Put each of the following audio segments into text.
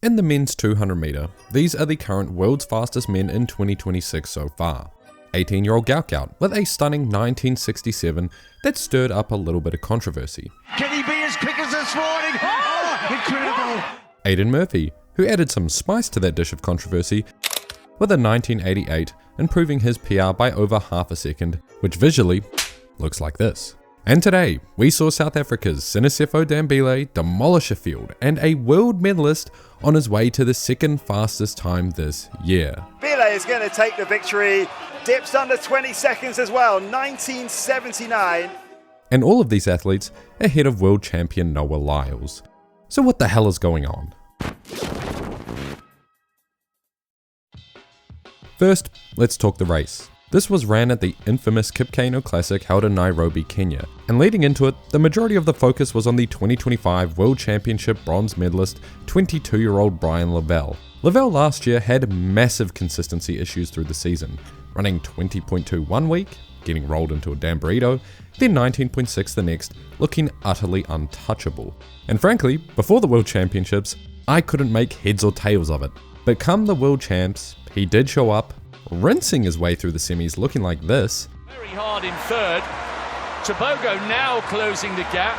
In the men's 200 meter, these are the current world's fastest men in 2026 so far. 18-year-old Gout with a stunning 1967 that stirred up a little bit of controversy. Can he be as quick as this morning? Oh, incredible! Aiden Murphy, who added some spice to that dish of controversy with a 1988, improving his PR by over half a second, which visually looks like this. And today, we saw South Africa's Sinesefo Dambile demolish a field and a world medalist on his way to the second fastest time this year. Dambile is going to take the victory, dips under 20 seconds as well, 1979. And all of these athletes ahead of world champion Noah Lyles. So what the hell is going on? First, let's talk the race. This was ran at the infamous Kip Keino Classic held in Nairobi, Kenya, and leading into it, the majority of the focus was on the 2025 World Championship bronze medalist 22-year-old Brian Lavelle. Lavelle last year had massive consistency issues through the season, running 20.2 one week, getting rolled into a damn burrito, then 19.6 the next, looking utterly untouchable. And frankly, before the World Championships, I couldn't make heads or tails of it. But come the World Champs, he did show up, rinsing his way through the semis looking like this. Very hard in third. Tobago now closing the gap.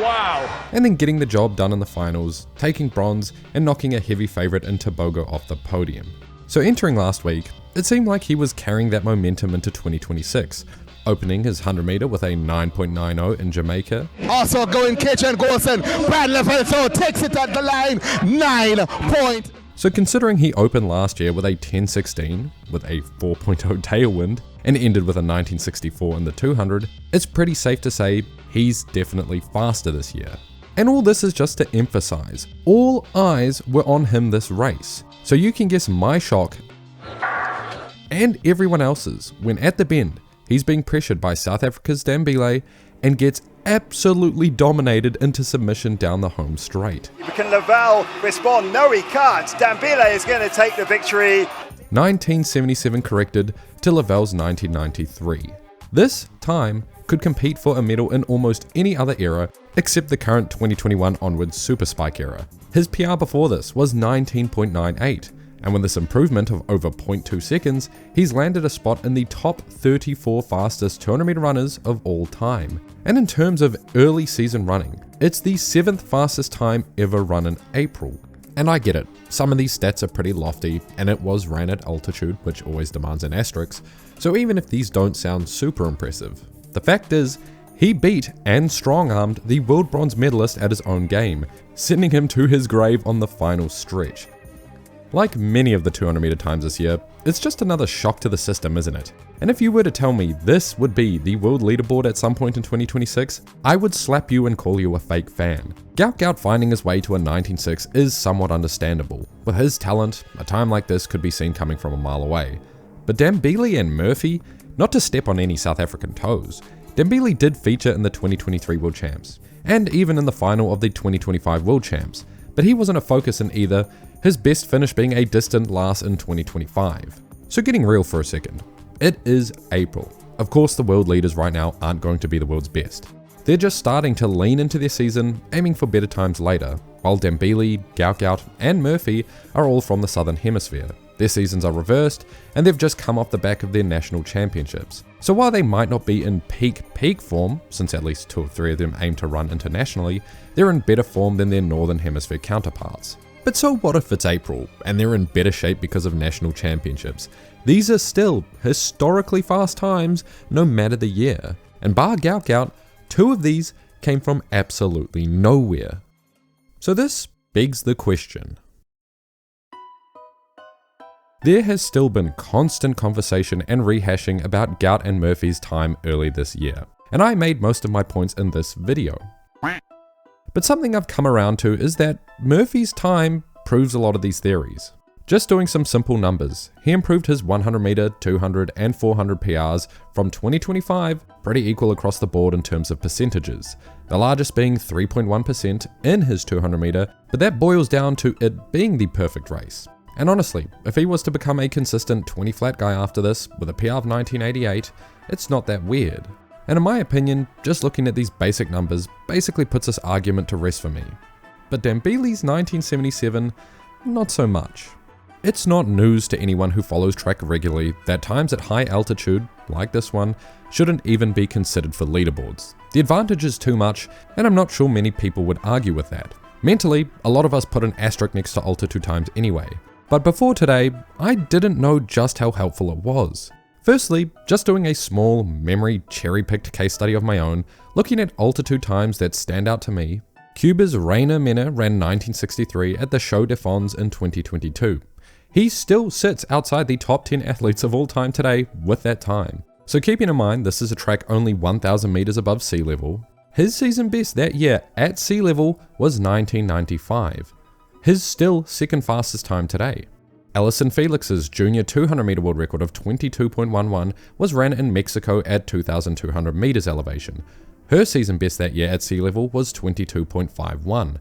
Wow. And then getting the job done in the finals, taking bronze and knocking a heavy favourite in Tobago off the podium. So entering last week, it seemed like he was carrying that momentum into 2026, opening his 100 meter with a 9.90 in Jamaica. Also going Kitchen Golson, Brad Lavelle takes it at the line, 9 point. So considering he opened last year with a 10.16 with a 4.0 tailwind and ended with a 19.64 in the 200, it's pretty safe to say he's definitely faster this year. And all this is just to emphasize, all eyes were on him this race. So you can guess my shock and everyone else's when at the bend, he's being pressured by South Africa's Dambile and gets absolutely dominated into submission down the home straight. Can Lavelle respond? No, he can't. Dambile is going to take the victory. 1977 corrected to Lavelle's 1993. This time could compete for a medal in almost any other era except the current 2021 onwards Super Spike era. His PR before this was 19.98. And with this improvement of over 0.2 seconds, he's landed a spot in the top 34 fastest 200 meter runners of all time. And in terms of early season running, it's the 7th fastest time ever run in April. And I get it, some of these stats are pretty lofty, and it was ran at altitude, which always demands an asterisk, so even if these don't sound super impressive, the fact is, he beat and strong-armed the world bronze medalist at his own game, sending him to his grave on the final stretch. Like many of the 200 meter times this year, it's just another shock to the system, isn't it? And if you were to tell me this would be the world leaderboard at some point in 2026, I would slap you and call you a fake fan. Gout finding his way to a 19.6 is somewhat understandable. With his talent, a time like this could be seen coming from a mile away. But Dambile and Murphy, not to step on any South African toes, Dambile did feature in the 2023 World Champs, and even in the final of the 2025 World Champs, but he wasn't a focus in either, his best finish being a distant last in 2025. So getting real for a second, it is April. Of course the world leaders right now aren't going to be the world's best. They're just starting to lean into their season, aiming for better times later, while Dambile, Gout and Murphy are all from the Southern Hemisphere. Their seasons are reversed, and they've just come off the back of their national championships. So while they might not be in peak form, since at least 2 or 3 of them aim to run internationally, they're in better form than their Northern Hemisphere counterparts. But so what if it's April, and they're in better shape because of national championships? These are still historically fast times, no matter the year. And bar Gout, 2 of these came from absolutely nowhere. So this begs the question. There has still been constant conversation and rehashing about Gout and Murphy's time early this year, and I made most of my points in this video. But something I've come around to is that Murphy's time proves a lot of these theories. Just doing some simple numbers, he improved his 100 meter, 200 and 400 PRs from 2025 pretty equal across the board in terms of percentages, the largest being 3.1% in his 200 meter, but that boils down to it being the perfect race. And honestly, if he was to become a consistent 20 flat guy after this with a PR of 1988, it's not that weird. And in my opinion, just looking at these basic numbers basically puts this argument to rest for me. But Dambile's 1977, not so much. It's not news to anyone who follows track regularly that times at high altitude, like this one, shouldn't even be considered for leaderboards. The advantage is too much, and I'm not sure many people would argue with that. Mentally, a lot of us put an asterisk next to altitude times anyway. But before today, I didn't know just how helpful it was. Firstly, just doing a small, memory cherry-picked case study of my own, looking at altitude times that stand out to me. Cuba's Rainer Mena ran 1963 at the Show de Fonds in 2022. He still sits outside the top 10 athletes of all time today with that time. So keeping in mind this is a track only 1,000 meters above sea level, his season best that year at sea level was 1995. His still second fastest time today. Allyson Felix's junior 200 meter world record of 22.11 was ran in Mexico at 2,200 meters elevation. Her season best that year at sea level was 22.51.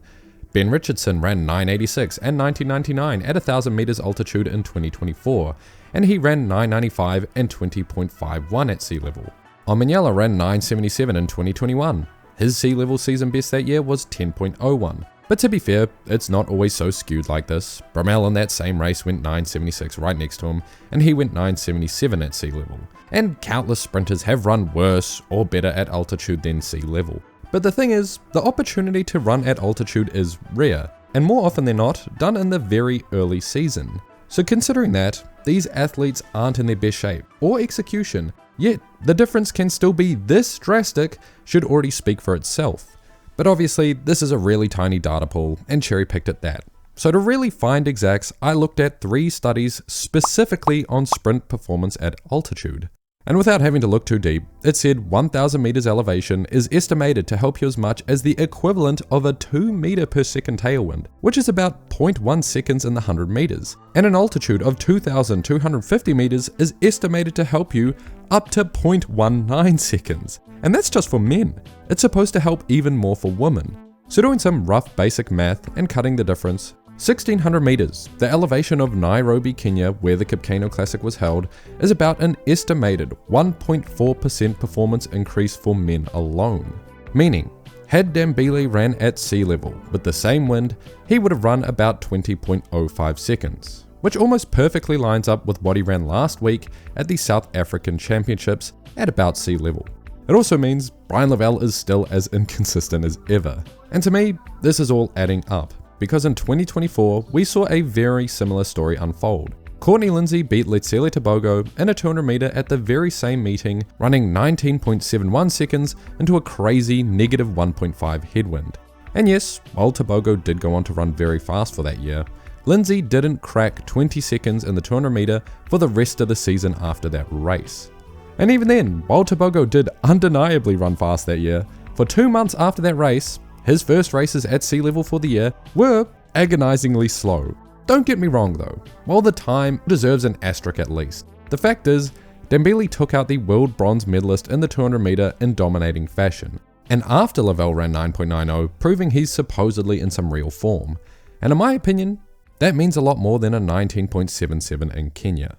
Ben Richardson ran 9.86 and 1999 at 1,000 meters altitude in 2024, and he ran 9.95 and 20.51 at sea level. Omanyala ran 9.77 in 2021. His sea level season best that year was 10.01. But to be fair, it's not always so skewed like this. Bromell in that same race went 9.76 right next to him, and he went 9.77 at sea level. And countless sprinters have run worse or better at altitude than sea level. But the thing is, the opportunity to run at altitude is rare, and more often than not, done in the very early season. So considering that, these athletes aren't in their best shape or execution, yet the difference can still be this drastic should already speak for itself. But obviously, this is a really tiny data pool and cherry-picked at that. So to really find exacts, I looked at 3 studies specifically on sprint performance at altitude. And without having to look too deep, it said 1,000 meters elevation is estimated to help you as much as the equivalent of a 2 meter per second tailwind, which is about 0.1 seconds in the 100 meters. And an altitude of 2,250 meters is estimated to help you up to 0.19 seconds. And that's just for men. It's supposed to help even more for women. So doing some rough basic math and cutting the difference, 1,600 meters, the elevation of Nairobi, Kenya, where the Kip Keino Classic was held, is about an estimated 1.4% performance increase for men alone. Meaning, had Dambile ran at sea level with the same wind, he would have run about 20.05 seconds, which almost perfectly lines up with what he ran last week at the South African Championships at about sea level. It also means Brian Lavelle is still as inconsistent as ever. And to me, this is all adding up. Because in 2024, we saw a very similar story unfold. Courtney Lindsay beat Letsele Tebogo in a 200 meter at the very same meeting, running 19.71 seconds into a crazy negative 1.5 headwind. And yes, while Tebogo did go on to run very fast for that year, Lindsay didn't crack 20 seconds in the 200 meter for the rest of the season after that race. And even then, while Tebogo did undeniably run fast that year, for 2 months after that race, his first races at sea level for the year were agonizingly slow. Don't get me wrong though, while the time deserves an asterisk at least. The fact is, Dambile took out the world bronze medalist in the 200 meter in dominating fashion, and after Lavelle ran 9.90, proving he's supposedly in some real form. And in my opinion, that means a lot more than a 19.77 in Kenya.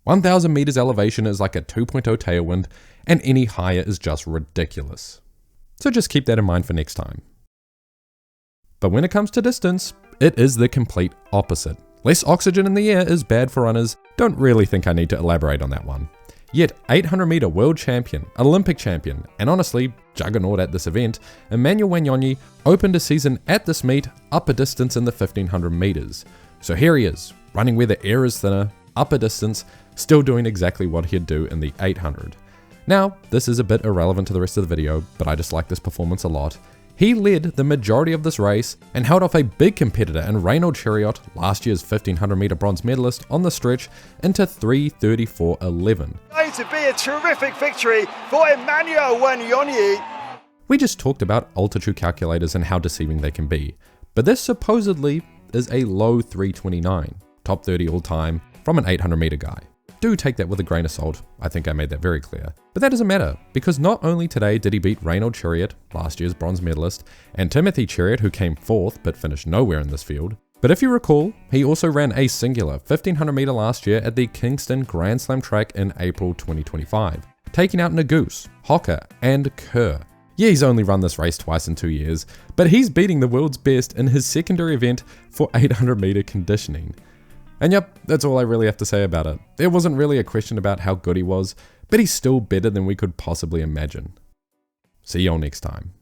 1,000 meters elevation is like a 2.0 tailwind, and any higher is just ridiculous. So just keep that in mind for next time. But when it comes to distance, it is the complete opposite. Less oxygen in the air is bad for runners. Don't really think I need to elaborate on that one. Yet 800 meter world champion, Olympic champion, and honestly, juggernaut at this event, Emmanuel Wanyonyi opened a season at this meet up a distance in the 1500 meters. So here he is, running where the air is thinner, up a distance, still doing exactly what he'd do in the 800. Now, this is a bit irrelevant to the rest of the video, but I just like this performance a lot. He led the majority of this race and held off a big competitor in Reynald Chariot, last year's 1500 meter bronze medalist, on the stretch into 3:34.11. Going to be a terrific victory for Emmanuel Wanyonyi. We just talked about altitude calculators and how deceiving they can be, but this supposedly is a low 3:29, top 30 all time, from an 800 meter guy. Do take that with a grain of salt, I think I made that very clear. But that doesn't matter, because not only today did he beat Reynald Chariot, last year's bronze medalist, and Timothy Chariot, who came 4th but finished nowhere in this field, but if you recall, he also ran a singular 1500 meter last year at the Kingston Grand Slam track in April 2025, taking out Nagoose, Hocker, and Kerr. Yeah, he's only run this race twice in 2 years, but he's beating the world's best in his secondary event for 800 meter conditioning. And yep, that's all I really have to say about it. There wasn't really a question about how good he was, but he's still better than we could possibly imagine. See y'all next time.